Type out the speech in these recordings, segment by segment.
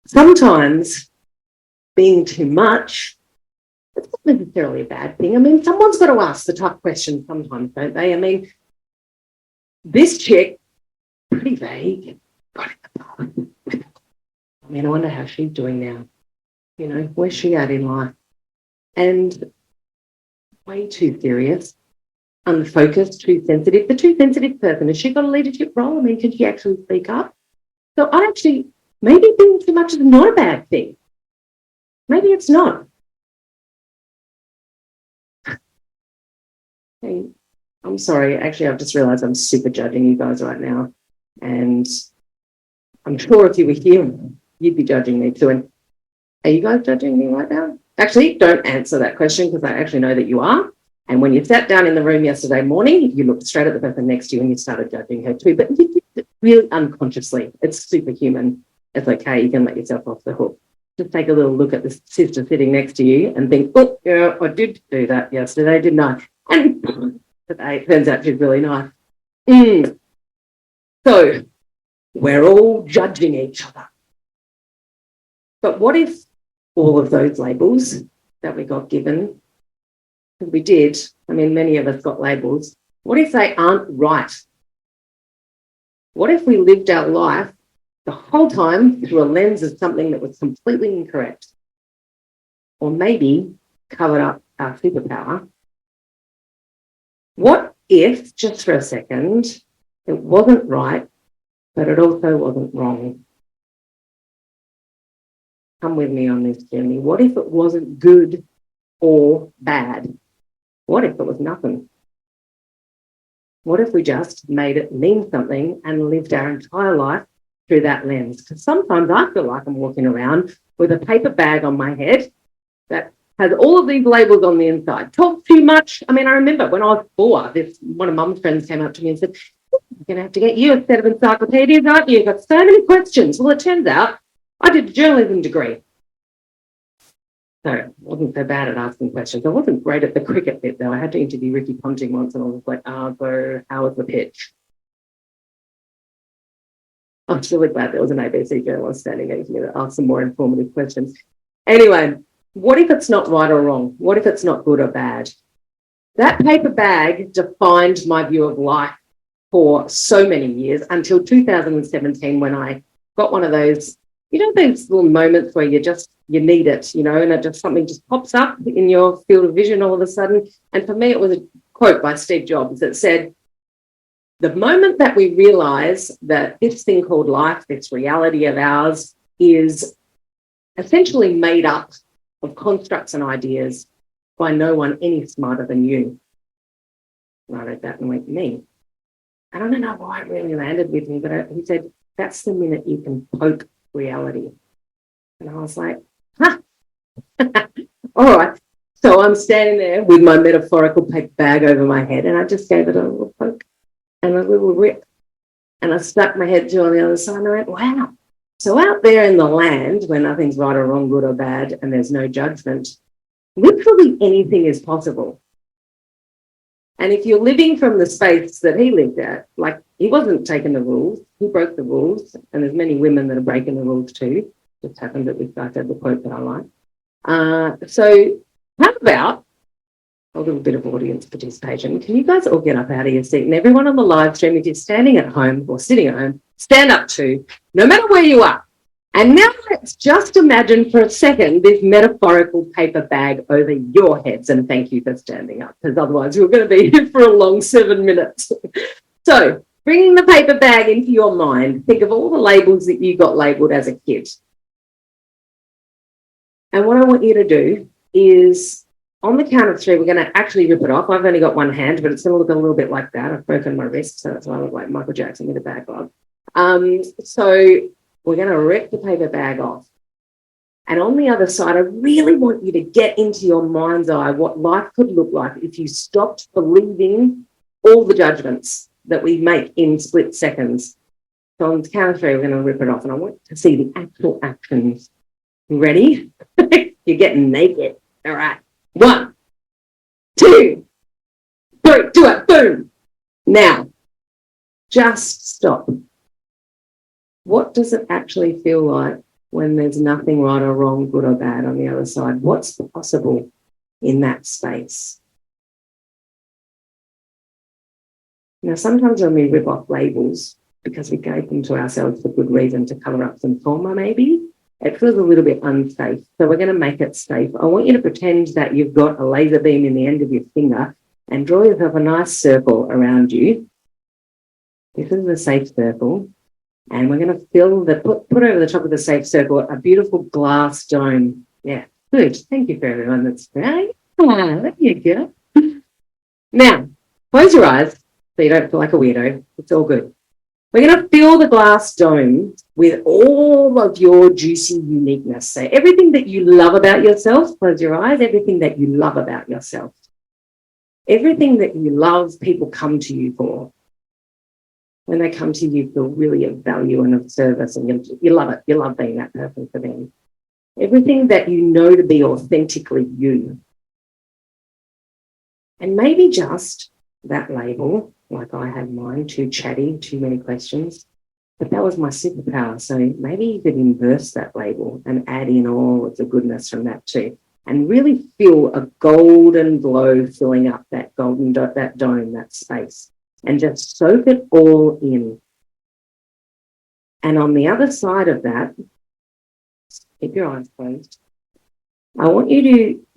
sometimes being too much, it's not necessarily a bad thing. I mean, someone's got to ask the tough questions sometimes, don't they? I mean, this chick, pretty vague. I mean, I wonder how she's doing now. You know, where's she at in life? And way too serious, unfocused, too sensitive. The too sensitive person, has she got a leadership role? I mean, can she actually speak up? So I actually, maybe being too much is not a bad thing. Maybe it's not. Hey, I'm sorry. Actually, I've just realised I'm super judging you guys right now. And I'm sure if you were here, you'd be judging me too. And are you guys judging me right now? Actually, don't answer that question because I actually know that you are. And when you sat down in the room yesterday morning, you looked straight at the person next to you and you started judging her too. But you did it really unconsciously. It's superhuman. It's okay. You can let yourself off the hook. Just take a little look at the sister sitting next to you and think, oh, yeah, I did do that yesterday, didn't I? And today it turns out she's really nice. So we're all judging each other. But what if all of those labels that we got given, because we did, I mean, many of us got labels, what if they aren't right? What if we lived our life the whole time through a lens of something that was completely incorrect? Or maybe covered up our superpower? What if, just for a second, it wasn't right, but it also wasn't wrong? Come with me on this journey. What if it wasn't good or bad? What if it was nothing? What if we just made it mean something and lived our entire life through that lens? Because sometimes I feel like I'm walking around with a paper bag on my head that has all of these labels on the inside. Talk too much. I mean, I remember when I was 4, one of Mum's friends came up to me and said, "You're going to have to get you a set of encyclopedias, aren't you? You've got so many questions." Well, it turns out I did a journalism degree. So I wasn't so bad at asking questions. I wasn't great at the cricket bit, though. I had to interview Ricky Ponting once and I was like, so how was the pitch? I'm really glad there was an ABC journalist standing next to me that asked some more informative questions. Anyway, what if it's not right or wrong? What if it's not good or bad? That paper bag defined my view of life for so many years until 2017 when I got one of those, you know, those little moments where you need it, you know, and it just something just pops up in your field of vision all of a sudden. And for me, it was a quote by Steve Jobs that said, "The moment that we realise that this thing called life, this reality of ours, is essentially made up of constructs and ideas by no one any smarter than you." And I read that and went, me. And I don't know why it really landed with me, but he said, that's the minute you can poke reality. And I was like, huh. All right. So I'm standing there with my metaphorical paper bag over my head and I just gave it a little poke and a little rip. And I stuck my head to on the other side and I went, wow. So out there in the land where nothing's right or wrong, good or bad, and there's no judgment, literally anything is possible. And if you're living from the space that he lived at, like he wasn't taking the rules, he broke the rules, and there's many women that are breaking the rules too. Just happened that this guy said the quote that I like. So how about a little bit of audience participation? Can you guys all get up out of your seat? And everyone on the live stream, if you're standing at home or sitting at home, stand up too, no matter where you are. And now let's just imagine for a second this metaphorical paper bag over your heads. And thank you for standing up, because otherwise we're going to be here for a long 7 minutes. So bringing the paper bag into your mind, think of all the labels that you got labelled as a kid. And what I want you to do is, on the count of 3, we're going to actually rip it off. I've only got one hand, but it's going to look a little bit like that. I've broken my wrist, so that's why I look like Michael Jackson with a bag glove. So we're going to rip the paper bag off. And on the other side, I really want you to get into your mind's eye what life could look like if you stopped believing all the judgments that we make in split seconds. So on the count of 3, we're going to rip it off. And I want to see the actual actions. You ready? You're getting naked. All right. 1, 2, 3, do it. Boom. Now, just stop. What does it actually feel like when there's nothing right or wrong, good or bad on the other side? What's possible in that space? Now, sometimes when we rip off labels because we gave them to ourselves for good reason to cover up some trauma, maybe, it feels a little bit unsafe. So we're going to make it safe. I want you to pretend that you've got a laser beam in the end of your finger and draw yourself a nice circle around you. This is a safe circle. And we're going to fill put over the top of the safe circle a beautiful glass dome. Yeah, good. Thank you for everyone that's great. There you go. Now, close your eyes so you don't feel like a weirdo. It's all good. We're going to fill the glass dome with all of your juicy uniqueness. So everything that you love about yourself, close your eyes, everything that you love about yourself. Everything that you love people come to you for. When they come to you, feel really of value and of service, and you love it. You love being that person for them. Everything that you know to be authentically you. And maybe just that label, like I had mine, too chatty, too many questions, but that was my superpower. So maybe you could inverse that label and add in all of the goodness from that too, and really feel a golden glow filling up that dome, that space. And just soak it all in. And on the other side of that, keep your eyes closed. I want you to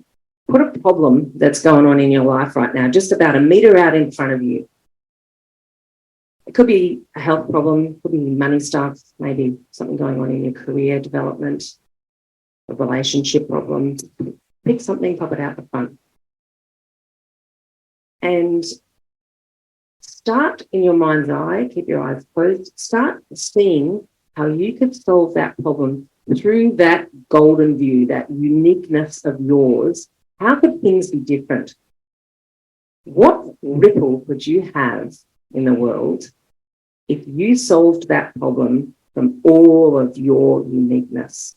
put a problem that's going on in your life right now, just about a metre out in front of you. It could be a health problem, could be money stuff, maybe something going on in your career development, a relationship problem. Pick something, pop it out the front. And start in your mind's eye, keep your eyes closed, start seeing how you could solve that problem through that golden view, that uniqueness of yours. How could things be different? What ripple would you have in the world if you solved that problem from all of your uniqueness?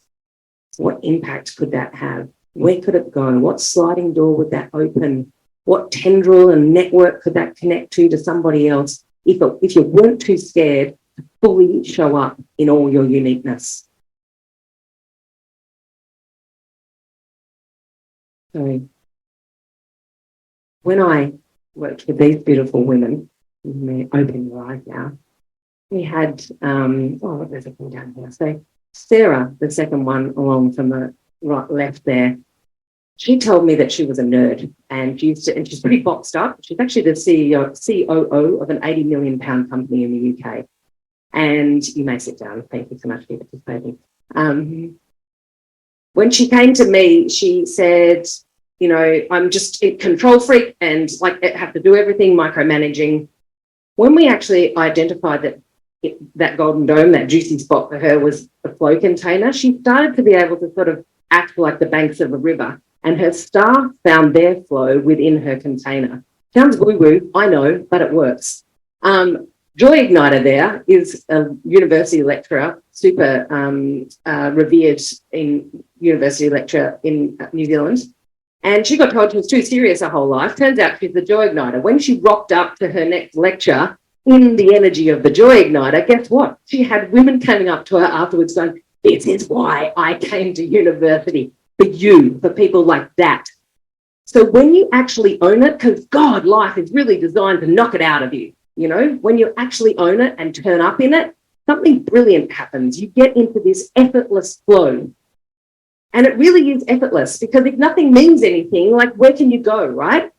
What impact could that have? Where could it go? What sliding door would that open? What tendril and network could that connect to somebody else if you weren't too scared to fully show up in all your uniqueness? So when I worked with these beautiful women, open your eyes now, we had, there's a thing down here. So Sarah, the second one along from the right left there, she told me that she was a nerd, and she's pretty boxed up. She's actually the COO of an £80 million company in the UK. And you may sit down. Thank you so much for participating. When she came to me, she said, I'm just a control freak and have to do everything, micromanaging. When we actually identified that golden dome, that juicy spot for her was the flow container, she started to be able to sort of act like the banks of a river. And her staff found their flow within her container. Sounds woo-woo, I know, but it works. Joy Igniter there is a university lecturer, super revered in university lecturer in New Zealand. And she got told she was too serious her whole life. Turns out she's the Joy Igniter. When she rocked up to her next lecture in the energy of the Joy Igniter, guess what? She had women coming up to her afterwards going, this is why I came to university. For people like that. So when you actually own it, because God, life is really designed to knock it out of you, when you actually own it and turn up in it, something brilliant happens. You get into this effortless flow. And it really is effortless, because if nothing means anything, where can you go, right?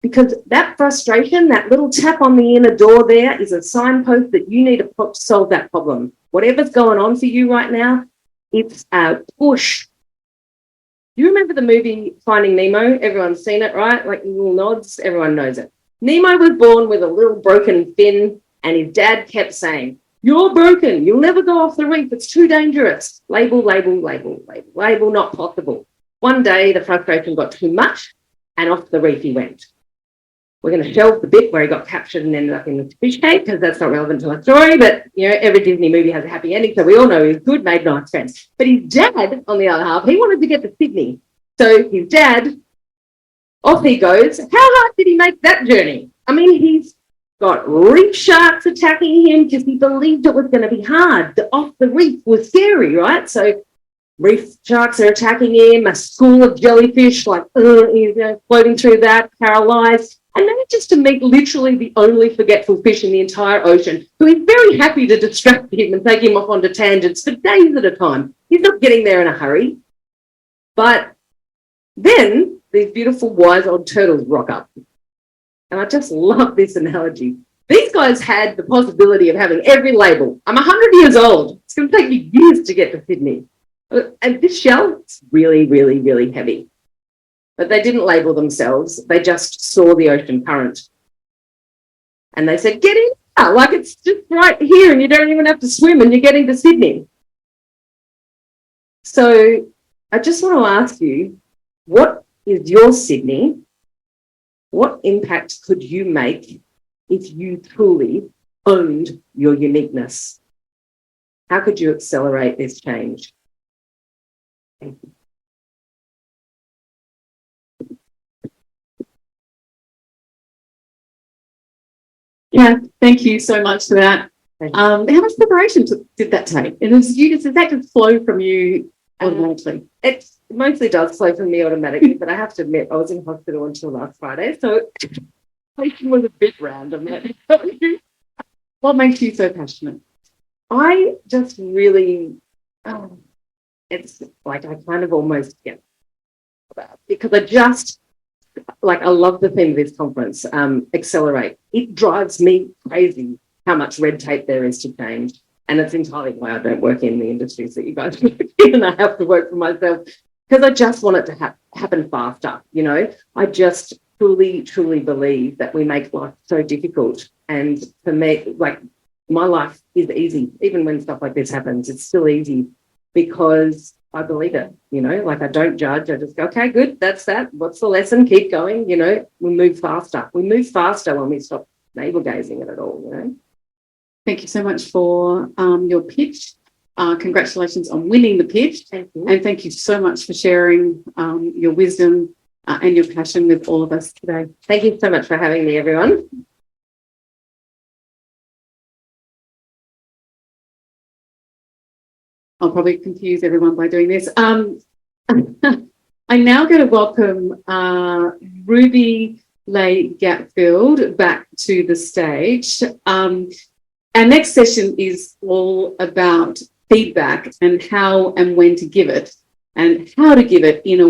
Because that frustration, that little tap on the inner door there is a signpost that you need to solve that problem. Whatever's going on for you right now, it's a push. You remember the movie Finding Nemo? Everyone's seen it, right? Little nods, everyone knows it. Nemo was born with a little broken fin, and his dad kept saying, you're broken, you'll never go off the reef, it's too dangerous. Label, label, label, label, label, not possible. One day the frustration got too much, and off the reef he went. We're going to shelve the bit where he got captured and ended up in the fish cake, because that's not relevant to our story, but every Disney movie has a happy ending, so we all know he's good, made nice friends. But his dad, on the other half, he wanted to get to Sydney. So his dad, off he goes. How hard did he make that journey? I mean, he's got reef sharks attacking him because he believed it was going to be hard. The off the reef was scary, right? So reef sharks are attacking him, a school of jellyfish, like, floating through that, paralyzed. And then just to meet literally the only forgetful fish in the entire ocean, who is very happy to distract him and take him off onto tangents for days at a time. He's not getting there in a hurry. But then these beautiful wise old turtles rock up. And I just love this analogy. These guys had the possibility of having every label. I'm 100 years old. It's going to take me years to get to Sydney. And this shell is really, really, really heavy. But they didn't label themselves. They just saw the ocean current. And they said, get in here, like it's just right here and you don't even have to swim and you're getting to Sydney. So I just want to ask you, what is your Sydney? What impact could you make if you truly owned your uniqueness? How could you accelerate this change? Thank you. Yeah, thank you so much for that. How much preparation did that take? And does that just flow from you automatically? It mostly does flow from me automatically, but I have to admit, I was in hospital until last Friday, so it was a bit random. What makes you so passionate? I just really, it's like I kind of almost get about because I love the theme of this conference, accelerate. It drives me crazy how much red tape there is to change. And it's entirely why I don't work in the industries that you guys work in, and I have to work for myself because I just want it to happen faster. I just truly, truly believe that we make life so difficult. And for me, like, my life is easy. Even when stuff like this happens, it's still easy because I believe it, like I don't judge. I just go, okay, good, that's that. What's the lesson? Keep going, we move faster. We move faster when we stop navel gazing at it all, Thank you so much for your pitch. Congratulations on winning the pitch. Thank you. And thank you so much for sharing your wisdom and your passion with all of us today. Thank you so much for having me, everyone. I'll probably confuse everyone by doing this. I'm now going to welcome Ruby Leigh Gatfield back to the stage. Our next session is all about feedback and how and when to give it and how to give it in a